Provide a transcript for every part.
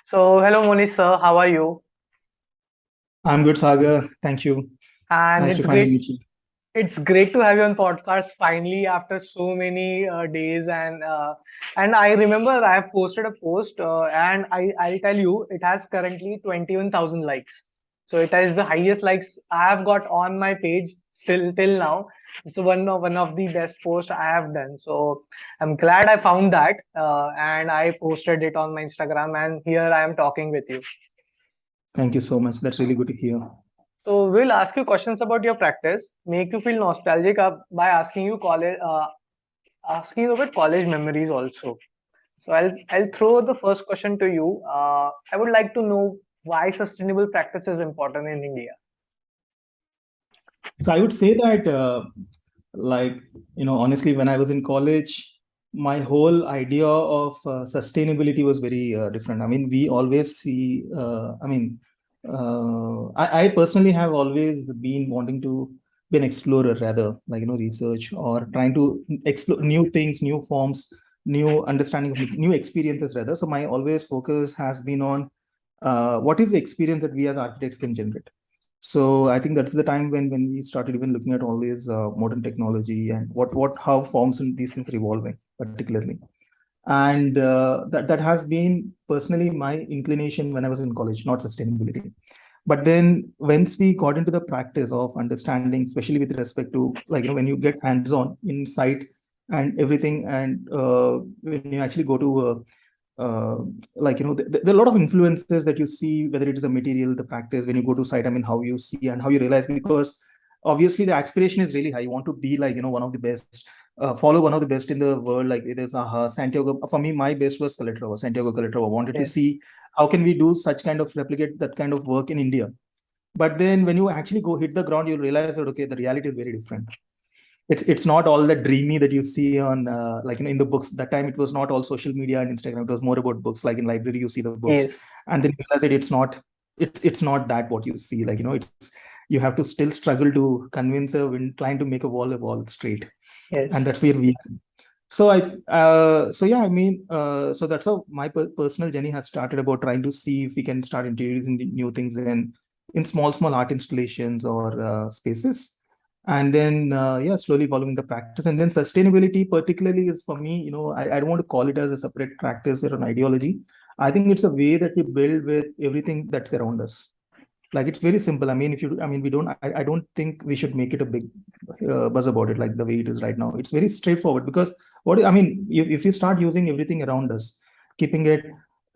So, hello Monish sir, how are you? I'm good, Sagar. Thank you. And Nice to finally meet you. it's great to have you on podcast finally after so many days. And I remember I have posted a post, and I'll tell you it has currently 21,000 likes. So it is the highest likes I have got on my page still till now. It's one of the best posts I have done. So I'm glad I found that, and I posted it on my Instagram, and here I am talking with you. Thank you so much. That's really good to hear. So we'll ask you questions about your practice, make you feel nostalgic by asking you about college memories also. So I'll throw the first question to you. I would like to know why sustainable practice is important in India. So I would say that, like, honestly, when I was in college, my whole idea of sustainability was very different. I mean, we always see, I personally have always been wanting to be an explorer rather, like, research or trying to explore new things, new forms, new understanding of new experiences rather. So my always focus has been on what is the experience that we as architects can generate. So I think that's the time when we started even looking at all these modern technology and what how forms and these things are evolving particularly. And that has been personally my inclination when I was in college, not sustainability. But then once we got into the practice of understanding, especially with respect to, like, when you get hands-on in site and everything, and when you actually go to there are a lot of influences that you see, whether it is the material, the practice, when you go to site, I mean, how you see and how you realize, because obviously the aspiration is really high. You want to be like, one of the best, follow one of the best in the world. Like there's Santiago. For me, my best was Calatrava, Santiago Calatrava. Wanted to Yes. see how can we do such kind of replicate that kind of work in India. But then when you actually go hit the ground, you realize that okay, the reality is very different. It's not all that dreamy that you see on in the books. That time it was not all social media and Instagram. It was more about books. Like in library, you see the books, Yes. and then you realize that it's not that what you see. Like it's you have to still struggle to convince a wind client to make a wall straight, Yes. and that's where we are. So yeah, I mean, so that's how my personal journey has started, about trying to see if we can start introducing the new things in small art installations or spaces, and then yeah, slowly following the practice. And then sustainability particularly is for me, I don't want to call it as a separate practice or an ideology. I think it's a way that we build with everything that's around us. Like it's very simple. I mean, we don't, I don't think we should make it a big buzz about it like the way it is right now. It's very straightforward, because if you start using everything around us, keeping it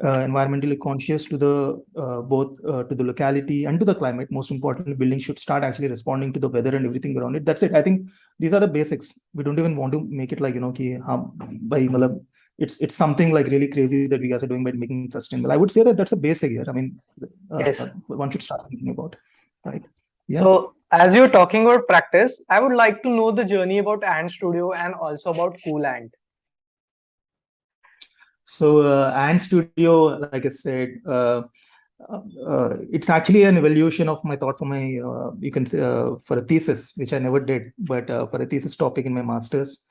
environmentally conscious to the both to the locality and to the climate. Most importantly, buildings should start actually responding to the weather and everything around it. That's it. I think these are the basics. We don't even want to make it like, ki, by matlab, it's something like really crazy that we guys are doing by making it sustainable. I would say that that's a basic here. I mean, Yes. one should start thinking about, right? Yeah. So as you're talking about practice, I would like to know the journey about Ant Studio and also about Cool Ant. So and studio, like I said, it's actually an evolution of my thought for my you can say for a thesis, which I never did, but for a thesis topic in my masters.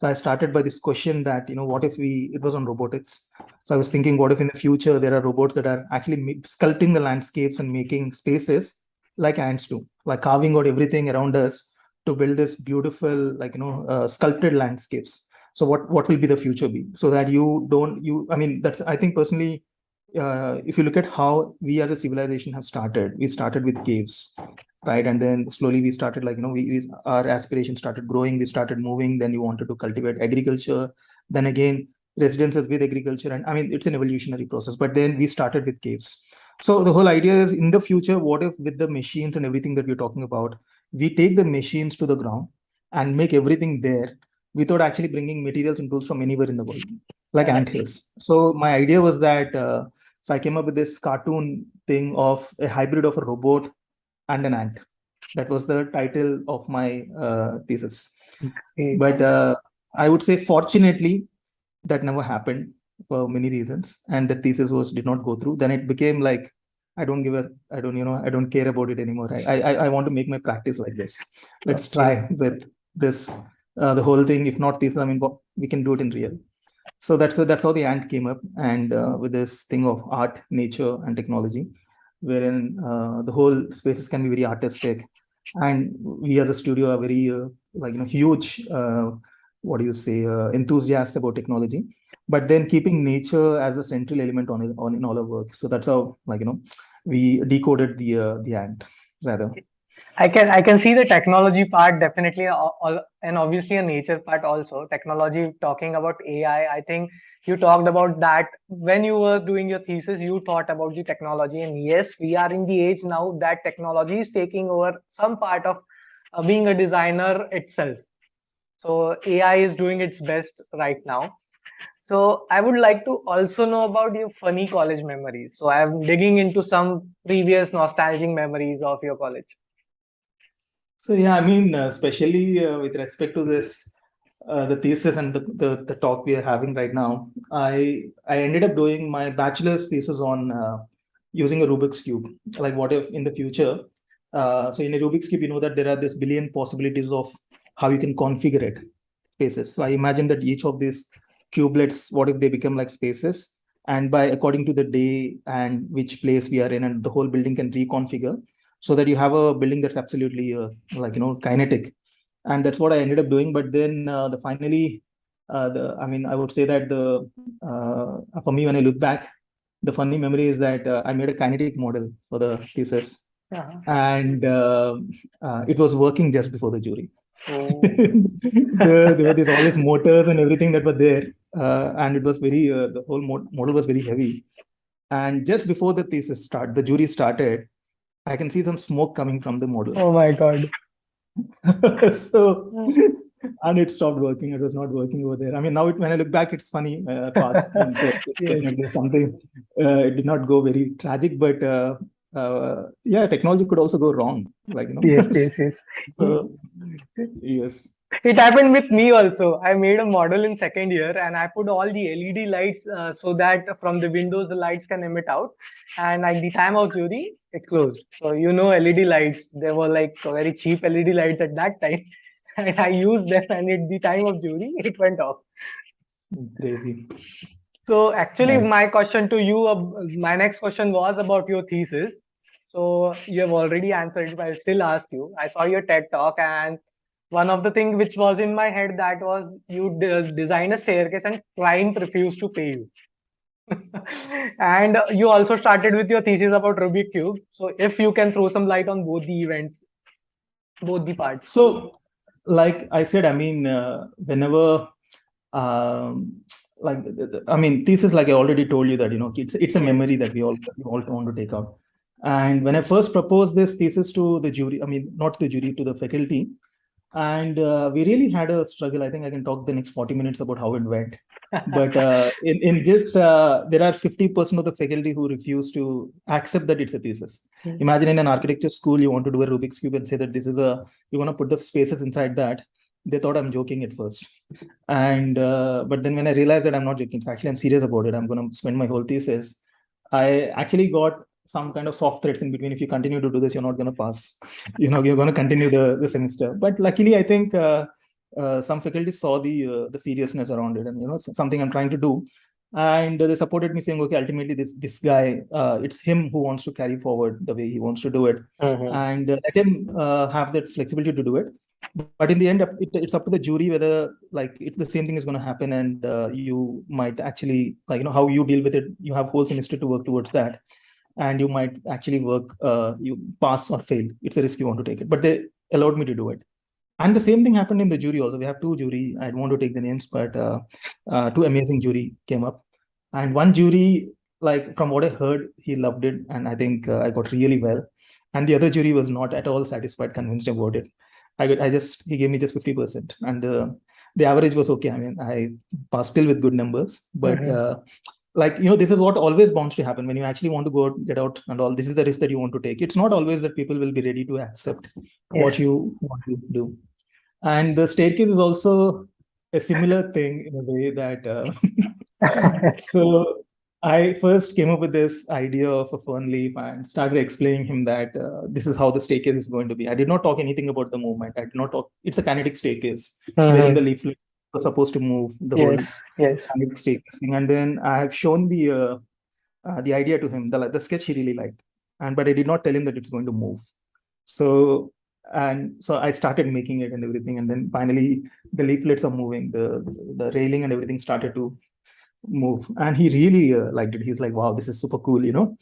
So I started by this question that, what if it was on robotics. So I was thinking, what if in the future there are robots that are actually sculpting the landscapes and making spaces like ants do, like carving out everything around us to build this beautiful, sculpted landscapes. So what will be the future be, so that you don't you I mean, that's, I think personally, if you look at how we as a civilization have started, we started with caves, right? And then slowly we started, our aspirations started growing, we started moving, then we wanted to cultivate agriculture, then again residences with agriculture. And I mean, it's an evolutionary process, but then we started with caves. So the whole idea is, in the future, what if with the machines and everything that we're talking about, we take the machines to the ground and make everything there without actually bringing materials and tools from anywhere in the world, like ant Correct. hills. So my idea was that so I came up with this cartoon thing of a hybrid of a robot and an ant. That was the title of my thesis. Great. But I would say, fortunately, that never happened for many reasons, and the thesis was did not go through. Then it became like, I don't care about it anymore. I want to make my practice like this. Let's Okay. try with this, the whole thing. If not thesis, I mean, we can do it in real. So that's how the ant came up, and with this thing of art, nature, and technology, wherein the whole spaces can be very artistic, and we as a studio are very huge what do you say enthusiasts about technology, but then keeping nature as a central element on in all our work. So that's how we decoded the ant rather. I can see the technology part definitely, and obviously a nature part also. Technology, talking about AI, I think you talked about that when you were doing your thesis. You thought about the technology, and yes, we are in the age now that technology is taking over some part of being a designer itself. So AI is doing its best right now. So I would like to also know about your funny college memories. So I'm digging into some previous nostalgic memories of your college. So yeah, I mean, especially with respect to this, the thesis and the talk we are having right now, I ended up doing my bachelor's thesis on using a Rubik's cube. Like, what if in the future? So in a Rubik's cube, you know that there are this billion possibilities of how you can configure it spaces. So I imagine that each of these cubelets, what if they become like spaces, and by according to the day and which place we are in, and the whole building can reconfigure so that you have a building that's absolutely kinetic. And that's what I ended up doing. But then the finally the I mean, I would say that the for me, when I look back, the funny memory is that I made a kinetic model for the thesis, Yeah. and it was working just before the jury. Oh. There were these all these motors and everything that were there, and it was very the whole model was very heavy. And just before the jury started, I can see some smoke coming from the model. Oh my God. So, and it stopped working. It was not working over there. I mean, now when I look back, it's funny, past, and so it's Yes, definitely something. It did not go very tragic, but yeah, technology could also go wrong, yes, yes, yes. So, yes. It happened with me also. I made a model in second year and I put all the LED lights so that from the windows the lights can emit out. And at the time of jury, it closed. So you know LED lights, they were like very cheap LED lights at that time. And I used them and at the time of jury, it went off. Crazy. So actually, Nice. my question to you, my next question was about your thesis. So you have already answered it, but I'll still ask you. I saw your TED talk, and one of the things which was in my head that was you design a staircase and client refused to pay you. And you also started with your thesis about Rubik cube. So if you can throw some light on both the events, both the parts. So, like I said, I mean, whenever um, I mean, thesis, like I already told you that it's a Yes. memory that we all want to take out. And when I first proposed this thesis to the jury, I mean, not to the jury, to the faculty, and we really had a struggle. I think I can talk the next 40 minutes about how it went. But in just there are 50% of the faculty who refuse to accept that it's a thesis. Imagine in an architecture school, you want to do a Rubik's cube and say that this is you want to put the spaces inside that. They thought I'm joking at first, and but then when I realized that I'm not joking, actually I'm serious about it. I'm going to spend my whole thesis. I actually got some kind of soft threats in between. If you continue to do this, you're not going to pass. You're going to continue the semester. But luckily, I think some faculty saw the seriousness around it, and something I'm trying to do, and they supported me, saying, okay, ultimately this guy, it's him who wants to carry forward the way he wants to do it, Mhm. and let him have that flexibility to do it. But in the end, it's up to the jury whether like it's the same thing is going to happen, and you might actually how you deal with it. You have whole semester to work towards that, and you might actually work you pass or fail. It's a risk you want to take it, but they allowed me to do it. And the same thing happened in the jury also. We have two jury. I don't want to take the names, but two amazing jury came up, and one jury, like from what I heard, he loved it, and I think I got really well. And the other jury was not at all satisfied, convinced about it. I just he gave me just 50%, and the average was okay. I mean, I passed still with good numbers, but Mhm. this is what always bounds to happen when you actually want to go out, get out and all. This is the risk that you want to take. It's not always that people will be ready to accept what Yes. you want to do. And the staircase is also a similar thing in a way that so I first came up with this idea of a fern leaf and started explaining him that this is how the staircase is going to be. I did not talk anything about the movement. I did not talk. It's a kinetic staircase wherein the Mhm. leaflet was supposed to move the whole Yes, yes. staircase thing. And then I have shown the idea to him, the sketch he really liked, and but I did not tell him that it's going to move. So and so I started making it and everything, and then finally the leaflets are moving, the railing and everything started to move, and he really liked it. He's like, "Wow, this is super cool," you know.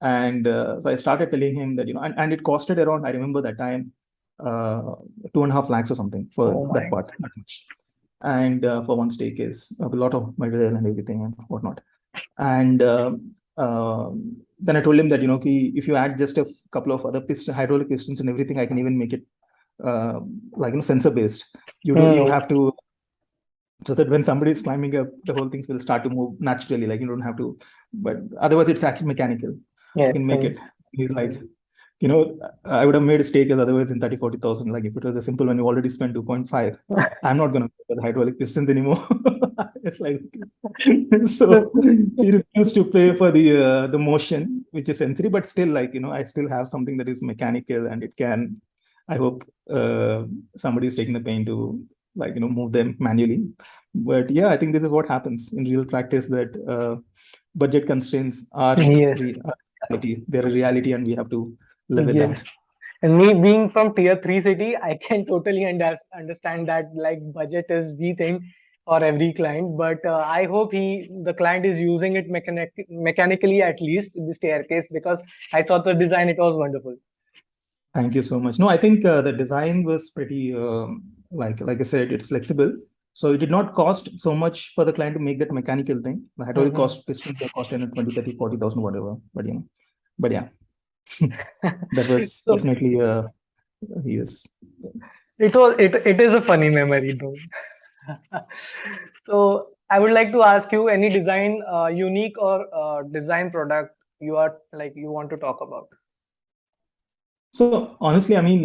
And so I started telling him that, you know, and it costed around, I remember that time, 2.5 lakhs or something for Oh that my. part, that much. And for one staircase, a lot of material and everything and whatnot. And then I told him that, you know, if you add just a couple of other hydraulic pistons and everything, I can even make it like, you know, sensor based. You Hmm. have to, so that when somebody is climbing up, the whole things will start to move naturally. Like, you don't have to, but otherwise it's actually mechanical. You Yes, can make and it. He's like, you know, I would have made a stake as otherwise in 30-40,000. Like if it was a simple one, you already spent 2.5. I'm not going to pay for the hydraulic pistons anymore. It's like, so he refused to pay for the motion, which is sensory, but still, like, you know, I still have something that is mechanical, and it can, I hope somebody is taking the pain to, like, you know, move them manually. But yeah, I think this is what happens in real practice, that budget constraints are yes, reality. They're a reality, and we have to live with yes. that. And me being from tier three city, I can totally understand that like budget is the thing for every client. But I hope the client is using it mechanically at least the staircase, because I saw the design, it was wonderful. Thank you so much. No, I think the design was pretty, like I said, it's flexible. So it did not cost so much for the client to make that mechanical thing. The hydraulic Hmm. cost pistons they cost in 20, 30, 40,000, whatever. But you know, but yeah, that was So definitely yes. it is a funny memory though. So I would like to ask you any design unique or design product you are like you want to talk about. So honestly, I mean,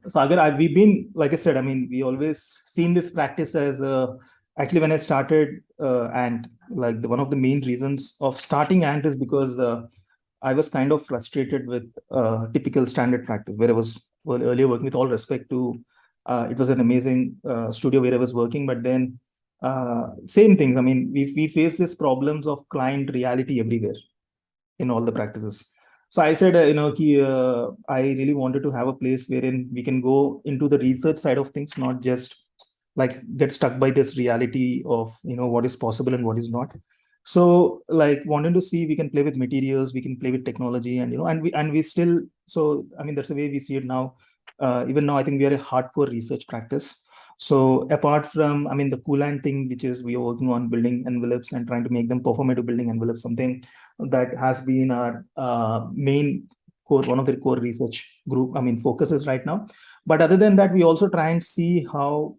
Sagar, we've been, like I said, I mean, we always seen this practice as actually when I started Ant, like one of the main reasons of starting Ant is because I was kind of frustrated with typical standard practice where I was, well, earlier working. With all respect to, it was an amazing studio where I was working, but then same things. I mean, we face these problems of client reality everywhere in all the practices. So I said, I really wanted to have a place wherein we can go into the research side of things, not just like get stuck by this reality of, you know, what is possible and what is not. So like wanting to see we can play with materials, we can play with technology, and you know, and we still. So I mean, that's the way we see it now. Even now, I think we are a hardcore research practice. So apart from, I mean, the coolant thing, which is we are working on building envelopes and trying to make them perform into building envelopes, something that has been our main core, one of the core research group, I mean, focuses right now. But other than that, we also try and see how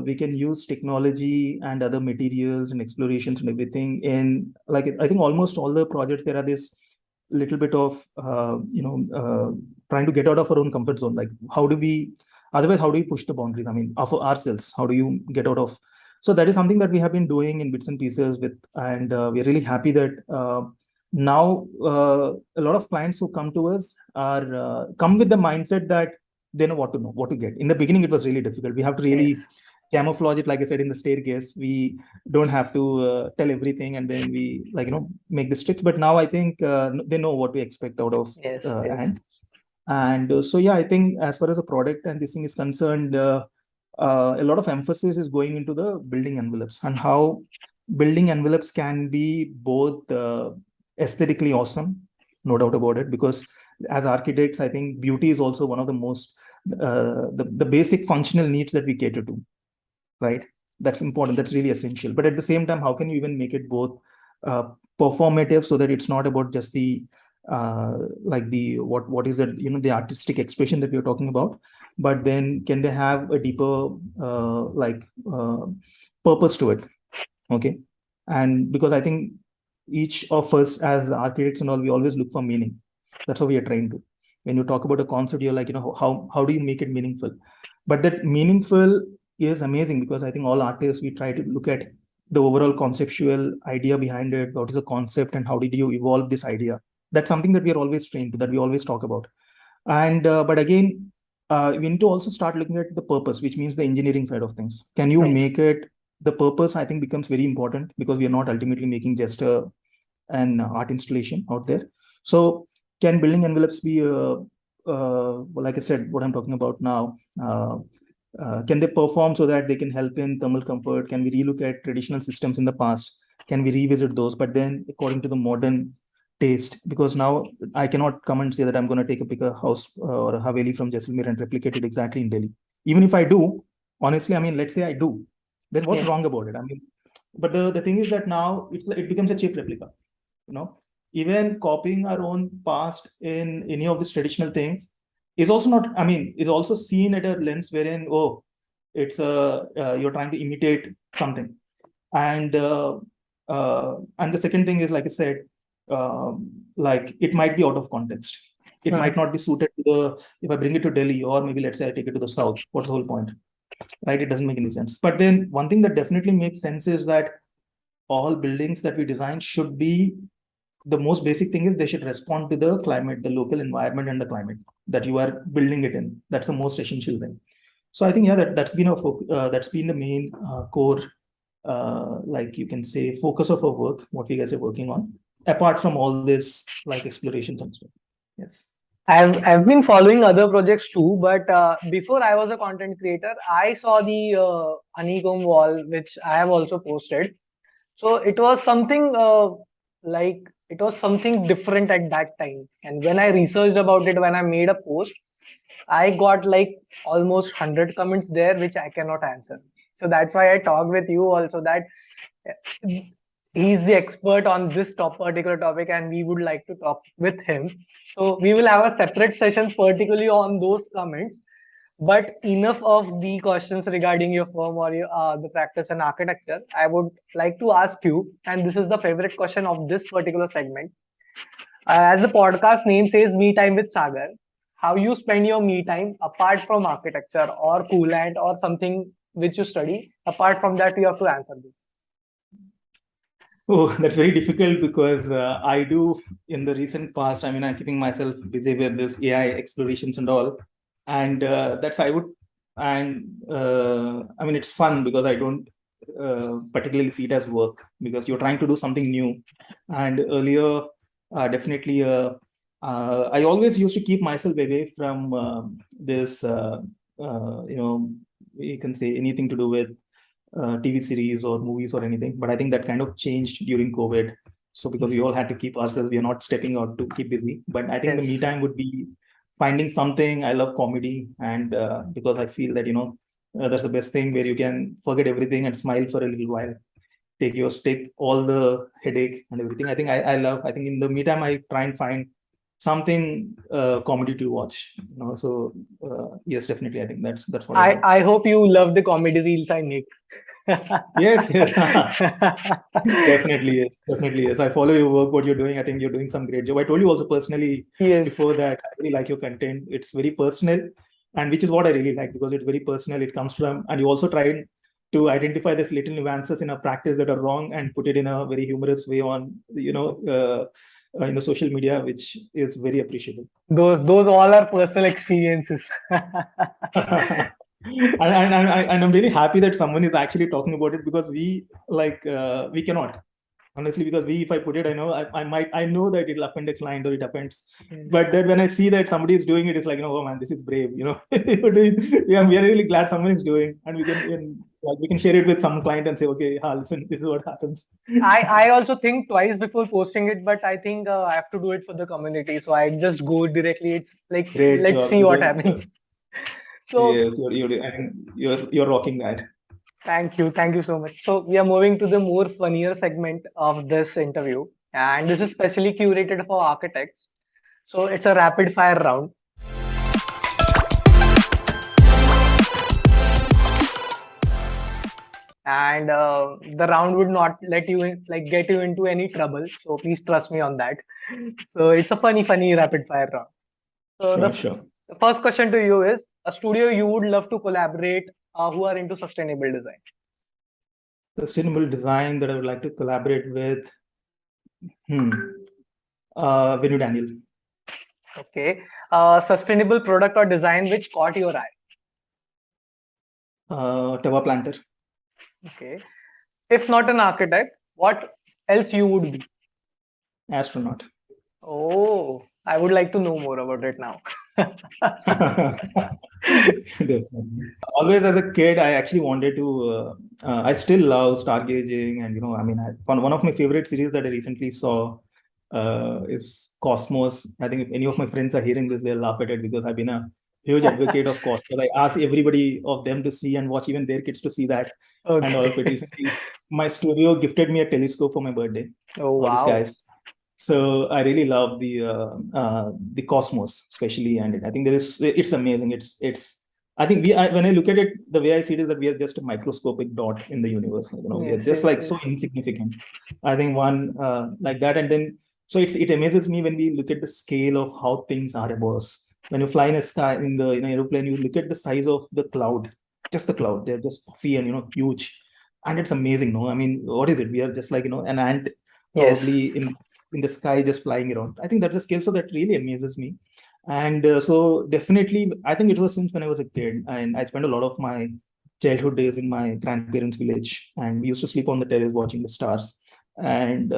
we can use technology and other materials and explorations and everything in, like, I think almost all the projects, there are this little bit of, trying to get out of our own comfort zone. Like, how do we, otherwise, how do we push the boundaries? I mean, of ourselves, how do you get out of, so that is something that we have been doing in bits and pieces with, and we're really happy that now a lot of clients who come to us are come with the mindset that they know what to know, what to get. In the beginning, it was really difficult. We have to Yes, really camouflage it, like I said, in the staircase. We don't have to tell everything, and then we, like, you know, make the tricks. But now I think they know what we expect out of yes, yes, and so yeah, I think as far as the product and this thing is concerned, a lot of emphasis is going into the building envelopes and how building envelopes can be both aesthetically awesome, no doubt about it. Because as architects, I think beauty is also one of the most the basic functional needs that we cater to, right? That's important. That's really essential. But at the same time, how can you even make it both uh, performative, so that it's not about just the like the what is it, you know, the artistic expression that we're talking about, but then can they have a deeper uh, purpose to it? Okay. And because I think each of us as architects and all, we always look for meaning. That's how we are trained to. When you talk about a concept, you're like, you know, how do you make it meaningful? But that meaningful is amazing, because I think all artists, we try to look at the overall conceptual idea behind it. What is the concept and how did you evolve this idea? That's something that we are always trained to, that we always talk about. And but again, we need to also start looking at the purpose, which means the engineering side of things. Can you Right. make it, the purpose I think becomes very important, because we are not ultimately making just an art installation out there. So can building envelopes be, well, like I said, what I'm talking about now, can they perform so that they can help in thermal comfort? Can we relook at traditional systems in the past? Can we revisit those, but then according to the modern taste? Because now I cannot come and say that I'm going to take a bigger house or a Haveli from Jaisalmer and replicate it exactly in Delhi. Even if I do, honestly, I mean, let's say I do, then what's Yeah. wrong about it? I mean, but the thing is that now it becomes a cheap replica. You know, even copying our own past in any of these traditional things is also not. I mean, is also seen at a lens wherein, oh, it's you're trying to imitate something. And the second thing is, like I said, like it might be out of context. It Uh, might not be suited to the, if I bring it to Delhi, or maybe let's say I take it to the south, what's the whole point, right? It doesn't make any sense. But then one thing that definitely makes sense is that all buildings that we design should be, the most basic thing is they should respond to the climate, the local environment and the climate that you are building it in. That's the most essential thing. So I think, yeah, that's been that's been the main core, like you can say, focus of our work, what we guys are working on, apart from all this like explorations and stuff. Yes. I've been following other projects too, but before I was a content creator, I saw the honeycomb wall, which I have also posted. So it was something like it was something different at that time. And when I researched about it, when I made a post, I got like almost 100 comments there, which I cannot answer. So that's why I talked with you also, that he's the expert on this particular topic, and we would like to talk with him. So we will have a separate session particularly on those comments. But enough of the questions regarding your firm or the practice and architecture. I would like to ask you, and this is the favorite question of this particular segment. As the podcast name says, Me Time with Sagar. How you spend your me time apart from architecture or coolant or something which you study? Apart from that, you have to answer this. Oh, that's very difficult, because I do, in the recent past, I mean, I'm keeping myself busy with this AI explorations and all. And that's, I would, and I mean, it's fun because I don't particularly see it as work, because you're trying to do something new. And earlier, definitely, I always used to keep myself away from this, you know, you can say anything to do with TV series or movies or anything. But I think that kind of changed during COVID. So because we all had to keep ourselves, we are not stepping out to keep busy. But I think the Yes. me time would be finding something. I love comedy, and because I feel that, that's the best thing, where you can forget everything and smile for a little while. Take all the headache and everything. I love. I think in the me time I try and find something comedy to watch. So yes, definitely. I think that's what I love. I hope you love the comedy reels I make. Yes, yes. Definitely, yes. Definitely, yes. I follow your work, what you're doing. I think you're doing some great job. I told you also personally Yes, before that, I really like your content. It's very personal, and which is what I really like, because it's very personal. It comes from, and you also try to identify this little nuances in a practice that are wrong and put it in a very humorous way on, in the social media, which is very appreciable. those all are personal experiences. And I'm really happy that someone is actually talking about it, because we cannot, honestly, because if I put it, I know that it'll offend a client or it offends, Yes. but that when I see that somebody is doing it, it's like, oh man, this is brave. You're doing, yeah, we are really glad someone is doing, and we can share it with some client and say, okay, listen, this is what happens. I also think twice before posting it, but I think I have to do it for the community, so I just go directly. It's like, Great let's job. see what happens. So Yes, I think you're rocking that. thank you so much. So we are moving to the more funnier segment of this interview, and this is specially curated for architects. So it's a rapid fire round. And the round would not let you like get you into any trouble, so please trust me on that. So it's a funny rapid fire round. So Sure, sure. the first question to you is a studio you would love to collaborate who are into sustainable design. Sustainable design that I would like to collaborate with. Hmm. Venu Daniel. Okay. Sustainable product or design which caught your eye. Tava planter, Okay. If not an architect, what else you would be? astronaut. Oh, I would like to know more about it now. Definitely. Always as a kid, I actually wanted to. I still love stargazing, and I mean, one of my favorite series that I recently saw is Cosmos. I think if any of my friends are hearing this, they'll laugh at it because I've been a huge advocate of Cosmos. I ask everybody of them to see and watch, even their kids to see that, and all of it. Okay. Recently, my studio gifted me a telescope for my birthday. Oh, All these wow. guys. So I really love the Cosmos, especially, and I think it's amazing. It's I think when I look at it, the way I see it is that we are just a microscopic dot in the universe. We are Yes, just yes, like yes. so insignificant. I think one like that, and then so it amazes me when we look at the scale of how things are above us. When you fly in a sky in an aeroplane, you look at the size of the cloud, just the cloud. They're just puffy and huge, and it's amazing. No, I mean, what is it? We are just like an ant Yes. probably in the sky just flying around. I think that's a skill so that really amazes me. And so definitely, I think it was since when I was a kid, and I spent a lot of my childhood days in my grandparents' village, and we used to sleep on the terrace watching the stars. And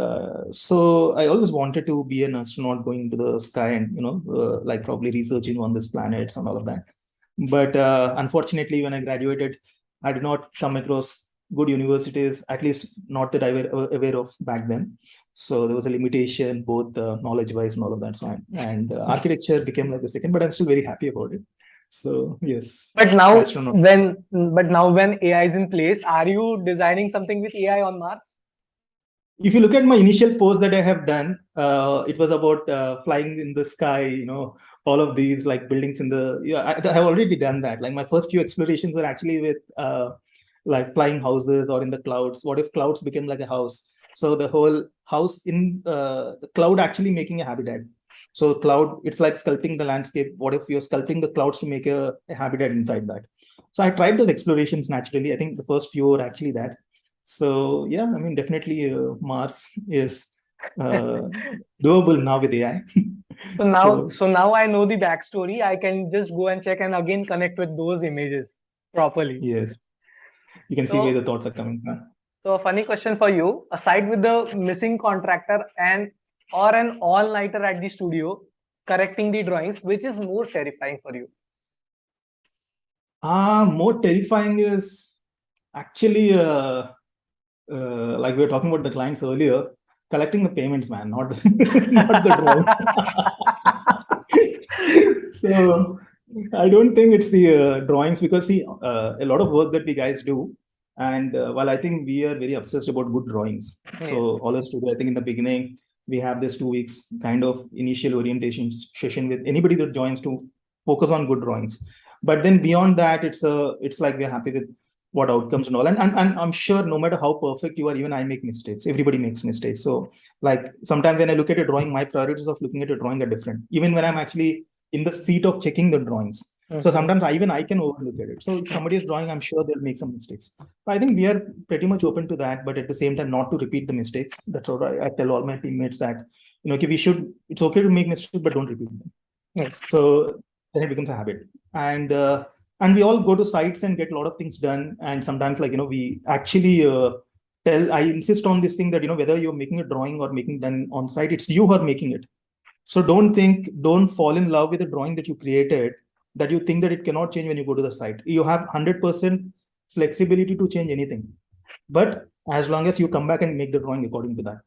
so I always wanted to be an astronaut going into the sky and like probably researching on these planets and all of that. But unfortunately, when I graduated, I did not come across good universities, at least not that I were aware of back then. So there was a limitation, both knowledge-wise and all of that. So, and architecture became like the second, but I'm still very happy about it. So yes, But now astronaut. when AI is in place, are you designing something with AI on Mars? If you look at my initial post that I have done, it was about flying in the sky, all of these like buildings in the, yeah, I have already done that. Like my first few explorations were actually with like flying houses or in the clouds. What if clouds became like a house? So the whole house in the cloud actually making a habitat. So cloud, it's like sculpting the landscape. What if you're sculpting the clouds to make a habitat inside that? So I tried those explorations naturally. I think the first few were actually that. So yeah, I mean, definitely Mars is uh, doable now with AI. So now, So so now I know the backstory. I can just go and check and again connect with those images properly. yes, you can see where So, the thoughts are coming from. so a funny question for you. Aside with the missing contractor and or an all-nighter at the studio correcting the drawings, which is more terrifying for you? More terrifying is actually like we were talking about the clients earlier, collecting the payments, man, not not the drawing. So I don't think it's the drawings because see a lot of work that we guys do, and while I think we are very obsessed about good drawings. Yes. So all us today, I think in the beginning we have this 2 weeks kind of initial orientation session with anybody that joins to focus on good drawings. But then beyond that, it's like we're happy with what outcomes and all. And I'm sure no matter how perfect you are, even I make mistakes. Everybody makes mistakes. So like sometimes when I look at a drawing, my priorities of looking at a drawing are different. Even when I'm actually in the seat of checking the drawings. So Mhm. sometimes I can overlook at it. So if somebody is drawing, I'm sure they'll make some mistakes. So I think we are pretty much open to that, but at the same time, not to repeat the mistakes. That's what I tell all my teammates that okay, it's okay to make mistakes, but don't repeat them. Yes. So then it becomes a habit. And we all go to sites and get a lot of things done. And sometimes like we actually I insist on this thing that whether you're making a drawing or making done on site, it's you who are making it. So don't fall in love with the drawing that you created, that you think that it cannot change when you go to the site. You have 100% flexibility to change anything. But as long as you come back and make the drawing according to that,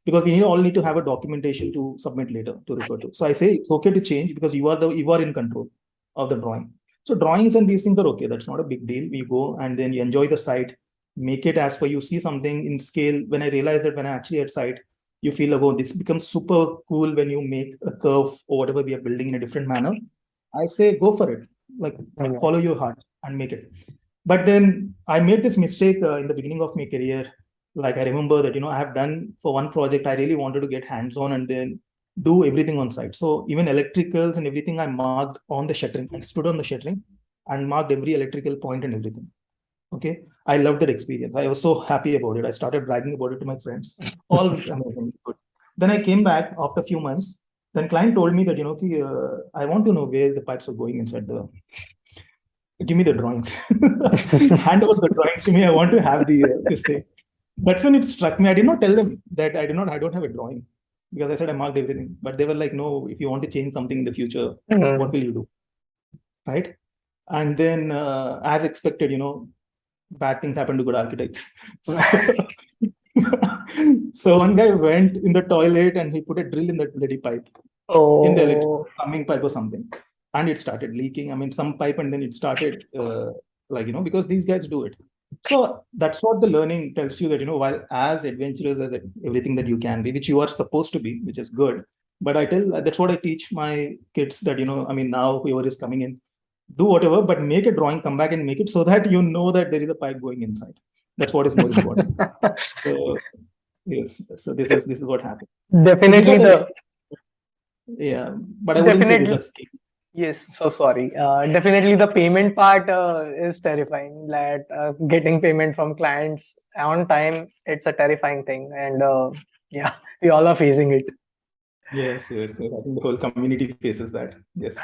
because we all need to have a documentation to submit later to refer to. So I say it's okay to change because you are in control of the drawing. So drawings and these things are okay. That's not a big deal. We go and then you enjoy the site, make it as per you see something in scale. When I realize that when I actually at site, you feel oh, this becomes super cool when you make a curve or whatever we are building in a different manner. I say go for it. Like Yeah. follow your heart and make it. But then I made this mistake in the beginning of my career. Like I remember that I have done for one project, I really wanted to get hands on and then do everything on site. So even electricals and everything I marked on the shuttering. I stood on the shuttering and marked every electrical point and everything. Okay, I loved that experience. I was so happy about it. I started bragging about it to my friends. All amazing, good. Then I came back after a few months. Then client told me that, I want to know where the pipes are going inside the. Give me the drawings. Hand over the drawings to me. I want to have the this thing. That's when it struck me. I did not tell them that I don't have a drawing because I said I marked everything. But they were like, no, if you want to change something in the future, Mhm. what will you do? Right? And then, as expected, bad things happen to good architects. So, so one guy went in the toilet and he put a drill in that bloody pipe, in the Oh. plumbing pipe or something, and it started leaking. I mean, some pipe, and then it started because these guys do it. So that's what the learning tells you, that while as adventurous as everything that you can be, which you are supposed to be, which is good. But that's what I teach my kids, that I mean, now whoever is coming in, do whatever, but make a drawing, come back and make it so that you know that there is a pipe going inside. That's what is more important. So yes, so this is what happened. So these are Definitely the, the yeah, but I wouldn't say these are definitely skills. yes. So sorry. Definitely the payment part is terrifying. That getting payment from clients on time, it's a terrifying thing, and yeah, we all are facing it. Yes. I think the whole community faces that. Yes.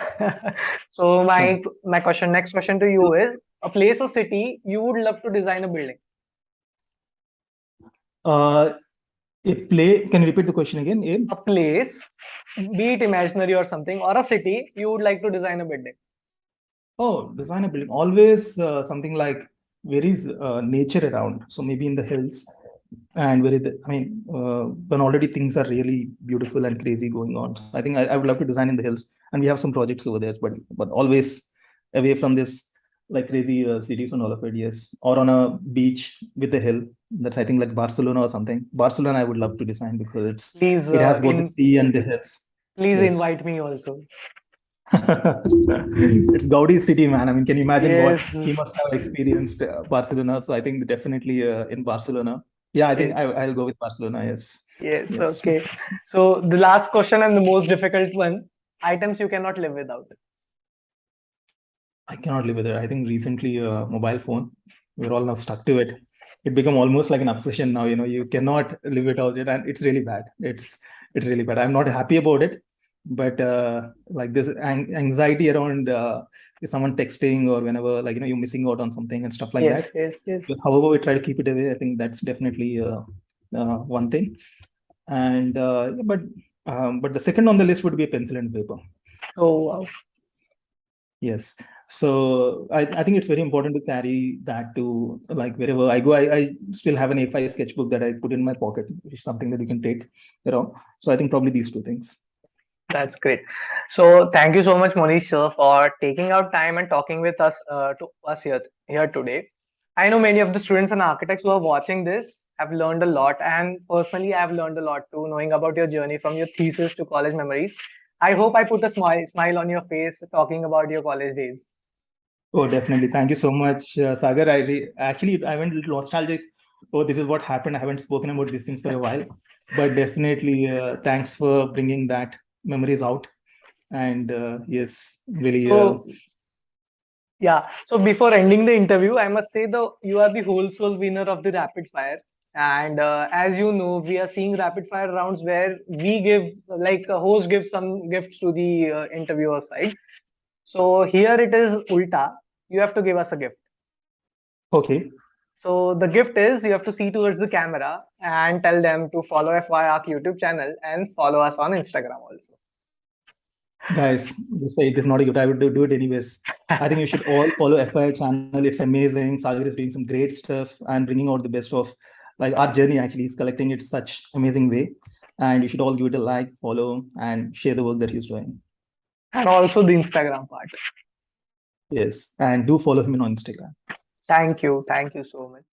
So So, my question, next question to you is a place or city you would love to design a building. uh, a play. Can you repeat the question again, Abe? A place, be it imaginary or something, or a city you would like to design a building. Oh, design a building. Always something like where is nature around. So maybe in the hills, and I mean, when already things are really beautiful and crazy going on. So I think I would love to design in the hills, and we have some projects over there, but always away from this like crazy cities and all of it. Yes, or on a beach with a hill. That's, I think, like Barcelona or something. Barcelona, I would love to design because Please, it has both the sea and the hills. please Yes. invite me also. It's Gaudi's city, man. I mean, can you imagine Yes, what he must have experienced Barcelona? So I think definitely in Barcelona. Yeah, I think yes, I'll go with Barcelona. Yes, yes. yes. Okay. So the last question and the most difficult one: items you cannot live without. I cannot live with it. I think recently mobile phone, we're all now stuck to it. It become almost like an obsession now. You cannot live without it, and it's really bad. It's really bad. I'm not happy about it, but like this anxiety around is someone texting, or whenever, like, you're missing out on something and stuff like Yes, that. yes, yes. But however, we try to keep it away. I think that's definitely one thing. And but the second on the list would be a pencil and paper. Oh, wow. Yes. So I think it's very important to carry that to, like, wherever I go. I still have an A5 sketchbook that I put in my pocket, which is something that you can take around. So I think probably these two things. That's great. So thank you so much, Monish sir, for taking out time and talking with us to us here today. I know many of the students and architects who are watching this have learned a lot, and personally, I have learned a lot too, knowing about your journey from your thesis to college memories. I hope I put a smile on your face talking about your college days. Oh, definitely. Thank you so much, Sagar. Actually, I went a little nostalgic. Oh, this is what happened. I haven't spoken about these things for a while, but definitely, thanks for bringing that memories out. And yes, really. So yeah. So before ending the interview, I must say the you are the whole soul winner of the rapid fire. And as you know, we are seeing rapid fire rounds where we give like a host gives some gifts to the interviewer side. So here it is ulta. You have to give us a gift. Okay. So the gift is you have to see towards the camera and tell them to follow f.y.i YouTube channel and follow us on Instagram also. Guys, you say it is not a gift. I would do it anyways. I think you should all follow FI channel. It's amazing. Sagar is doing some great stuff and bringing out the best of, like, our journey. Actually, he's collecting it such amazing way. And you should all give it a like, follow, and share the work that he's doing. And also the Instagram part. Yes, and do follow him on Instagram. Thank you. Thank you so much.